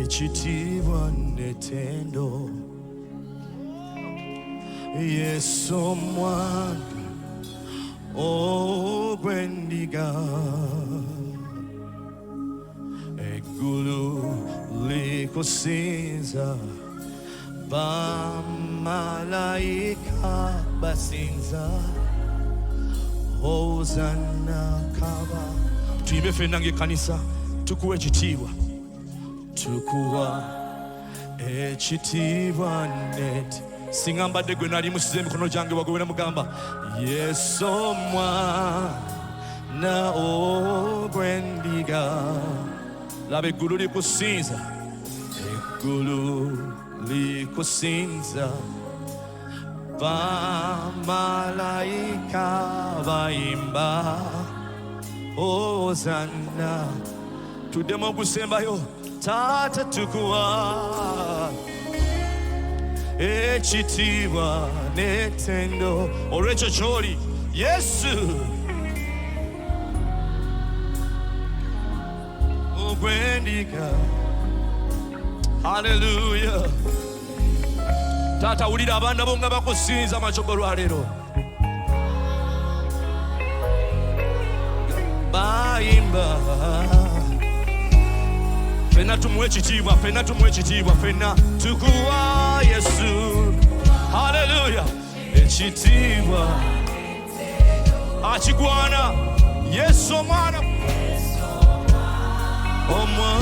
ekitiibwa n'ettendo. Yesu omwana ogw'endiga, eggulu likusinza, bamalayika basinza, Hosanna kaba. Tuyimbe ffenna ng'ekkanisa, tukuwa ekitiibwa, tukuwa ekitiibwa n'ettendo. Singa mbadde gwe nali musize emikono gyange waggulu mugamba Yesu omwana ogw'endiga. Laba eggulu likusinza, eggulu likusinza, bamalayika bayimba Hosanna. Tuddemu okusembayo, Taata tukuwa ekitiibwa n'ettendo olw'ekyo ky'oli Yesu ogw'endiga. Haleluya. Taata, wulira abaana bo nga bakusinza amakyogo lwaleero, bayimba. Fenna tumuwe ekitiibwa, fenna tumuwe ekitiibwa, fenna tukuwa Yesu. Haleluya. Ekitiibwa akigwana Yesu omwana, omwana